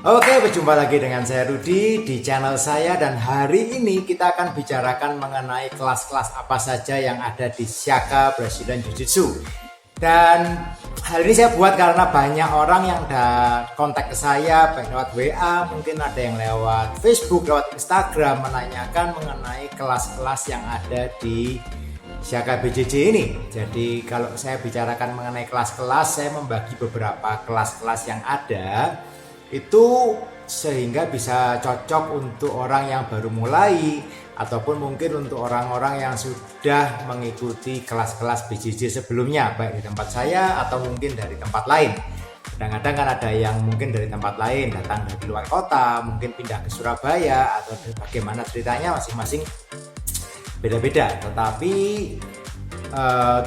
Oke, berjumpa lagi dengan saya Rudi di channel saya, dan hari ini kita akan bicarakan mengenai kelas-kelas apa saja yang ada di Shaka Brazilian Jiu-Jitsu. Dan hal ini saya buat karena banyak orang yang udah kontak ke saya, baik lewat WA, mungkin ada yang lewat Facebook, lewat Instagram, menanyakan mengenai kelas-kelas yang ada di Shaka BJJ ini. Jadi kalau saya bicarakan mengenai kelas-kelas, saya membagi beberapa kelas-kelas yang ada itu sehingga bisa cocok untuk orang yang baru mulai ataupun mungkin untuk orang-orang yang sudah mengikuti kelas-kelas BJJ sebelumnya, baik di tempat saya atau mungkin dari tempat lain. Kadang-kadang kan ada yang mungkin dari tempat lain, datang dari luar kota, mungkin pindah ke Surabaya, atau bagaimana ceritanya masing-masing beda-beda. Tetapi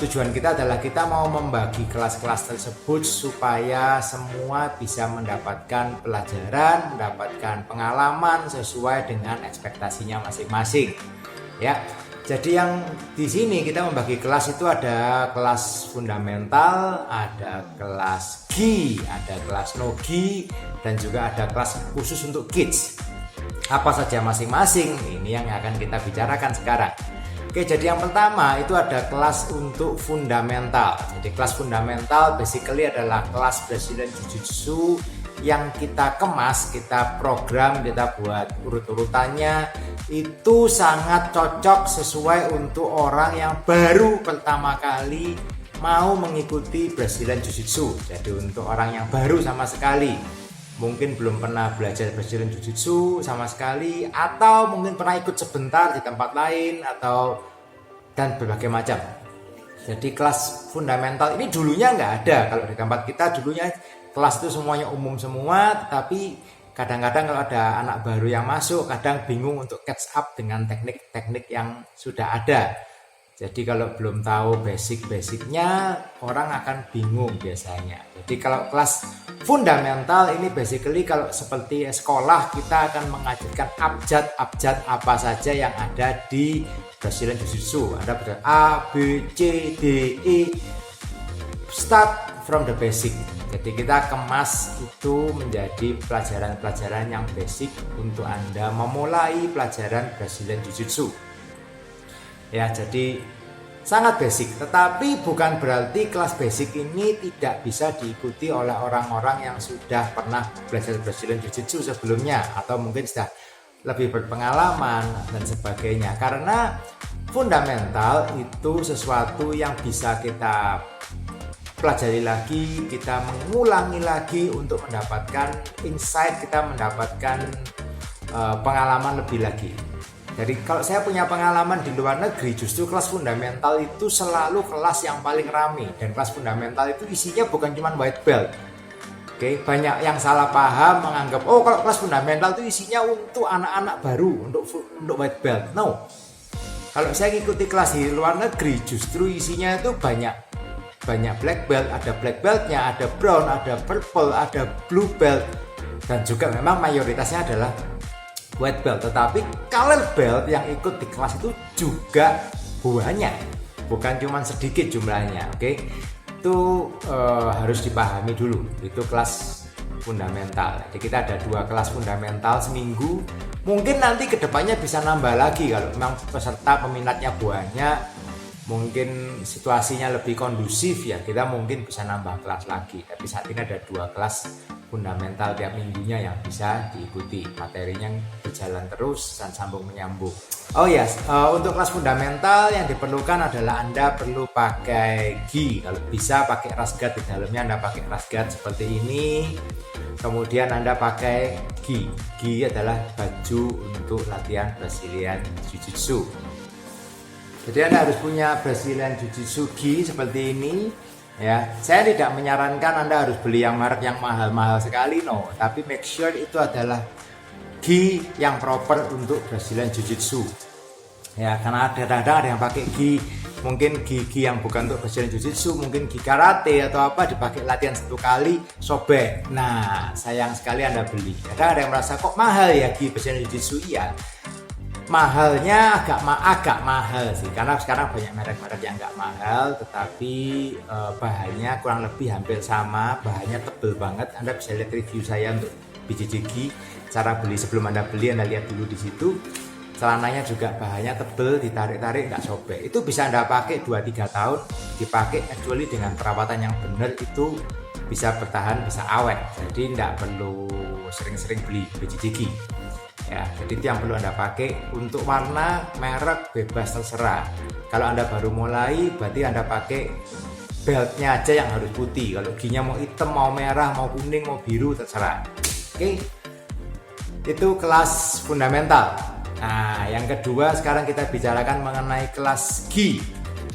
tujuan kita adalah kita mau membagi kelas-kelas tersebut supaya semua bisa mendapatkan pelajaran, mendapatkan pengalaman sesuai dengan ekspektasinya masing-masing. Ya, jadi yang di sini kita membagi kelas itu ada kelas fundamental, ada kelas gi, ada kelas no gi, dan juga ada kelas khusus untuk kids. Apa saja masing-masing, ini yang akan kita bicarakan sekarang. Oke, jadi yang pertama itu ada kelas untuk fundamental. Jadi kelas fundamental basically adalah kelas Brazilian Jiu-Jitsu yang kita kemas, kita program, kita buat urut-urutannya itu sangat cocok sesuai untuk orang yang baru pertama kali mau mengikuti Brazilian Jiu-Jitsu. Jadi untuk orang yang baru sama sekali, mungkin belum pernah belajar Brazilian Jiu-Jitsu sama sekali, atau mungkin pernah ikut sebentar di tempat lain, atau dan berbagai macam. Jadi kelas fundamental ini dulunya nggak ada. Kalau di tempat kita dulunya kelas itu semuanya umum semua, tetapi kadang-kadang kalau ada anak baru yang masuk, kadang bingung untuk catch up dengan teknik-teknik yang sudah ada. Jadi kalau belum tahu basic-basicnya, orang akan bingung biasanya. Jadi kalau kelas fundamental ini basically kalau seperti sekolah, kita akan mengajarkan abjad-abjad apa saja yang ada di Brazilian Jiu-Jitsu. Ada A, B, C, D, E. Start from the basic. Jadi kita kemas itu menjadi pelajaran-pelajaran yang basic untuk Anda memulai pelajaran Brazilian Jiu-Jitsu. Ya, jadi sangat basic, tetapi bukan berarti kelas basic ini tidak bisa diikuti oleh orang-orang yang sudah pernah belajar Brazilian Jiu-Jitsu sebelumnya, atau mungkin sudah lebih berpengalaman dan sebagainya. Karena fundamental itu sesuatu yang bisa kita pelajari lagi, kita mengulangi lagi untuk mendapatkan insight, kita mendapatkan pengalaman lebih lagi. Jadi kalau saya punya pengalaman di luar negeri, justru kelas fundamental itu selalu kelas yang paling ramai, dan kelas fundamental itu isinya bukan cuma white belt. Oke, banyak yang salah paham menganggap oh kalau kelas fundamental itu isinya untuk anak-anak baru, untuk white belt. No. Kalau saya ikuti kelas di luar negeri, justru isinya itu banyak black belt, ada black beltnya, ada brown, ada purple, ada blue belt, dan juga memang mayoritasnya adalah white belt. Tetapi color belt yang ikut di kelas itu juga banyak, bukan cuma sedikit jumlahnya. Oke, itu harus dipahami dulu. Itu kelas fundamental. Jadi kita ada 2 kelas fundamental seminggu. Mungkin nanti kedepannya bisa nambah lagi kalau memang peserta peminatnya banyak, mungkin situasinya lebih kondusif, ya kita mungkin bisa nambah kelas lagi. Tapi saat ini ada 2 kelas fundamental tiap minggunya yang bisa diikuti. Materinya berjalan terus dan sambung menyambung. Oh yes, untuk kelas fundamental yang diperlukan adalah Anda perlu pakai gi. Kalau bisa pakai rash guard di dalamnya, Anda pakai rash guard seperti ini. Kemudian Anda pakai gi. Gi adalah baju untuk latihan Brazilian Jiu-Jitsu. Jadi Anda harus punya Brazilian Jiu-Jitsu gi seperti ini. Ya, saya tidak menyarankan Anda harus beli yang merek yang mahal-mahal sekali, no. Tapi make sure itu adalah gi yang proper untuk Brazilian Jiu-Jitsu. Ya, karena kadang-kadang ada yang pakai gi, mungkin gi yang bukan untuk Brazilian Jiu-Jitsu, mungkin gi karate atau apa, dipakai latihan 1 kali sobek. Nah, sayang sekali Anda beli. Kadang ada yang merasa kok mahal ya gi Brazilian Jiu-Jitsu. Iya, mahalnya agak mahal sih, karena sekarang banyak merek-merek yang nggak mahal, tetapi bahannya kurang lebih hampir sama, bahannya tebel banget. Anda bisa lihat review saya untuk BJJ. Cara beli, sebelum Anda beli Anda lihat dulu di situ. Celananya juga bahannya tebel, ditarik-tarik nggak sobek. Itu bisa Anda pakai 2-3 tahun, dipakai actually dengan perawatan yang benar itu bisa bertahan, bisa awet. Jadi nggak perlu sering-sering beli BJJ. Ya, jadi itu yang perlu Anda pakai. Untuk warna, merek bebas terserah. Kalau Anda baru mulai, berarti Anda pakai beltnya aja yang harus putih. Kalau ginya mau hitam, mau merah, mau kuning, mau biru, terserah. Oke, itu kelas fundamental. Nah, yang kedua sekarang kita bicarakan mengenai kelas gi.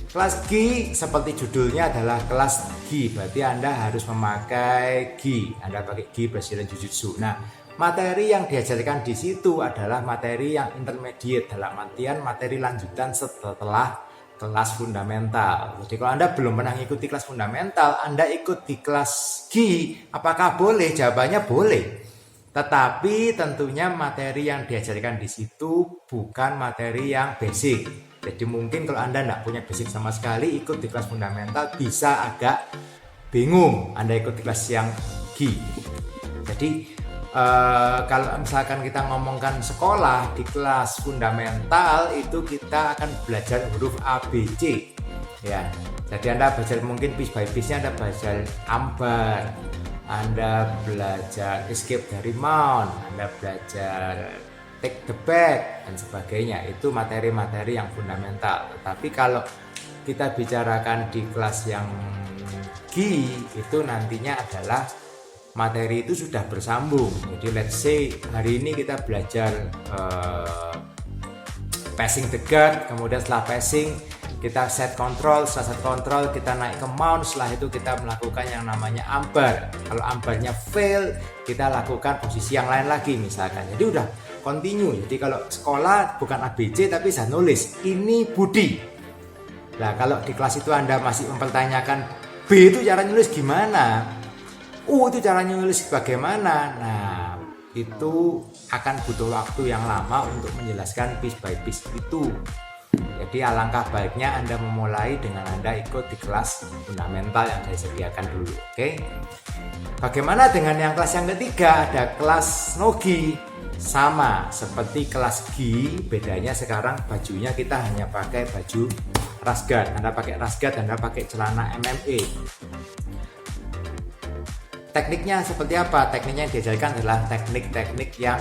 Kelas gi seperti judulnya adalah kelas gi, berarti Anda harus memakai gi. Anda pakai gi Brazilian Jiu-Jitsu. Nah, materi yang diajarkan di situ adalah materi yang intermediate, dalam artian materi lanjutan setelah kelas fundamental. Jadi kalau Anda belum pernah mengikuti kelas fundamental, Anda ikut di kelas gi, apakah boleh? Jawabannya boleh. Tetapi tentunya materi yang diajarkan di situ bukan materi yang basic. Jadi mungkin kalau Anda tidak punya basic sama sekali, ikut di kelas fundamental bisa agak bingung Anda ikut di kelas yang gi. Jadi kalau misalkan kita ngomongkan sekolah, di kelas fundamental itu kita akan belajar huruf ABC ya. Jadi Anda belajar mungkin piece by piece-nya, Anda belajar ambar, Anda belajar escape dari mount, Anda belajar take the back dan sebagainya. Itu materi-materi yang fundamental. Tetapi kalau kita bicarakan di kelas yang gi, itu nantinya adalah materi itu sudah bersambung. Jadi let's say hari ini kita belajar passing the guard, kemudian setelah passing kita set control, setelah set control kita naik ke mount, setelah itu kita melakukan yang namanya ambar. Kalau ambarnya fail, kita lakukan posisi yang lain lagi misalkan. Jadi udah continue. Jadi kalau sekolah bukan ABC tapi saya nulis ini Budi. Nah, kalau di kelas itu Anda masih mempertanyakan B itu cara nulis gimana, itu caranya nulis bagaimana. Nah, itu akan butuh waktu yang lama untuk menjelaskan piece by piece itu. Jadi alangkah baiknya Anda memulai dengan Anda ikut di kelas fundamental yang saya sediakan dulu. Oke. Bagaimana dengan yang kelas yang ketiga? Ada kelas nogi. Sama seperti kelas gi, bedanya sekarang bajunya kita hanya pakai baju rash guard. Anda pakai rash guard, Anda pakai celana MMA. Tekniknya seperti apa? Tekniknya yang diajarkan adalah teknik-teknik yang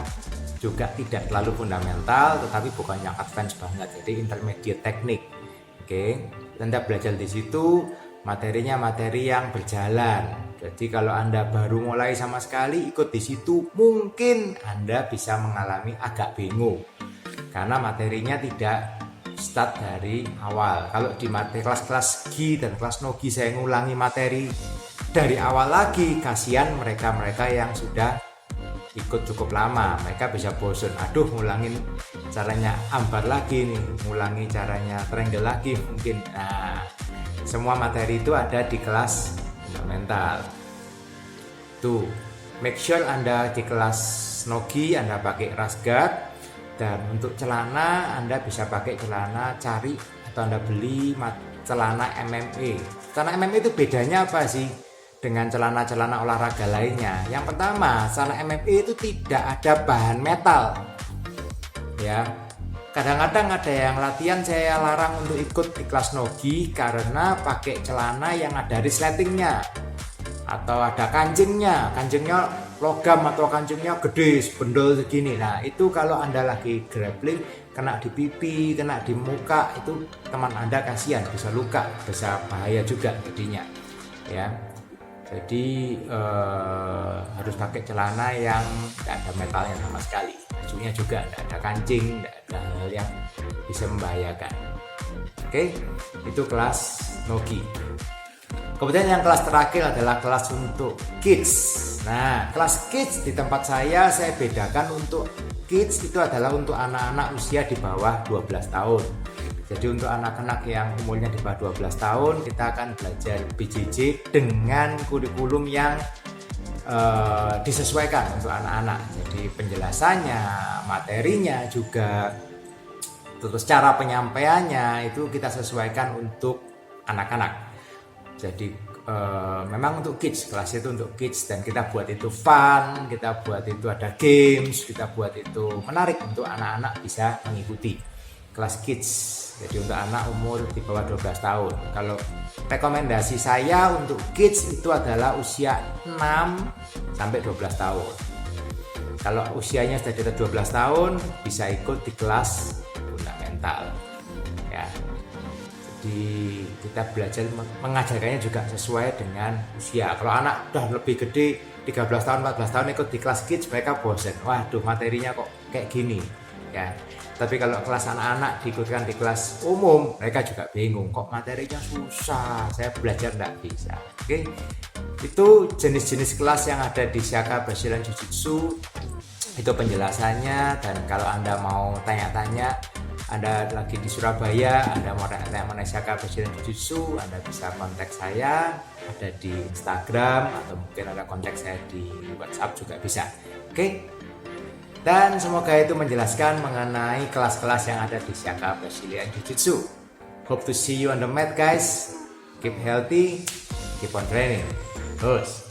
juga tidak terlalu fundamental, tetapi bukan yang advance banget. Jadi intermediate teknik. Oke, Anda belajar di situ, materinya materi yang berjalan. Jadi kalau Anda baru mulai sama sekali ikut di situ, mungkin Anda bisa mengalami agak bingung karena materinya tidak start dari awal. Kalau di materi kelas-kelas gi dan kelas nogi saya ngulangi materi dari awal lagi, kasihan mereka-mereka yang sudah ikut cukup lama, mereka bisa bosan. Aduh, ngulangin caranya ambar lagi nih, ngulangi caranya triangle lagi mungkin. Nah, semua materi itu ada di kelas fundamental. Tuh, make sure Anda di kelas nogi Anda pakai rash guard, dan untuk celana Anda bisa pakai celana cari atau Anda beli celana MMA. Celana MMA itu bedanya apa sih dengan celana-celana olahraga lainnya? Yang pertama, celana MMA itu tidak ada bahan metal. Ya, kadang-kadang ada yang latihan saya larang untuk ikut di kelas nogi karena pakai celana yang ada resletingnya atau ada kancingnya logam atau kancingnya gede sebendol segini. Nah, itu kalau Anda lagi grappling kena di pipi, kena di muka, itu teman Anda kasihan, bisa luka, bisa bahaya juga jadinya. Ya. Jadi harus pakai celana yang tidak ada metalnya sama sekali. Bajunya juga tidak ada kancing, tidak ada hal yang bisa membahayakan. Oke, itu kelas nogi. Kemudian yang kelas terakhir adalah kelas untuk kids. Nah, kelas kids di tempat saya bedakan. Untuk kids itu adalah untuk anak-anak usia di bawah 12 tahun. Jadi untuk anak-anak yang umurnya di bawah 12 tahun, kita akan belajar BJJ dengan kurikulum yang disesuaikan untuk anak-anak. Jadi penjelasannya, materinya juga, terus cara penyampaiannya itu kita sesuaikan untuk anak-anak. Jadi memang untuk kids, kelas itu untuk kids, dan kita buat itu fun, kita buat itu ada games, kita buat itu menarik untuk anak-anak bisa mengikuti kelas kids. Jadi untuk anak umur di bawah 12 tahun. Kalau rekomendasi saya untuk kids itu adalah usia 6 sampai 12 tahun. Kalau usianya sudah di atas 12 tahun bisa ikut di kelas fundamental. Ya. Jadi kita belajar mengajarkannya juga sesuai dengan usia. Kalau anak udah lebih gede 13 tahun 14 tahun ikut di kelas kids, mereka bosan, waduh materinya kok kayak gini ya. Tapi kalau kelas anak-anak diikutkan di kelas umum, mereka juga bingung, kok materinya susah, saya belajar nggak bisa. Oke, itu jenis-jenis kelas yang ada di Shaka Brazilian Jiu-Jitsu, itu penjelasannya. Dan kalau Anda mau tanya-tanya, Anda lagi di Surabaya, Anda mau tanya mengenai Shaka Brazilian Jiu-Jitsu, Anda bisa kontak saya, ada di Instagram, atau mungkin ada kontak saya di WhatsApp juga bisa. Oke? Dan semoga itu menjelaskan mengenai kelas-kelas yang ada di Shaka Brazilian Jiu-Jitsu. Hope to see you on the mat guys. Keep healthy, keep on training. Terus.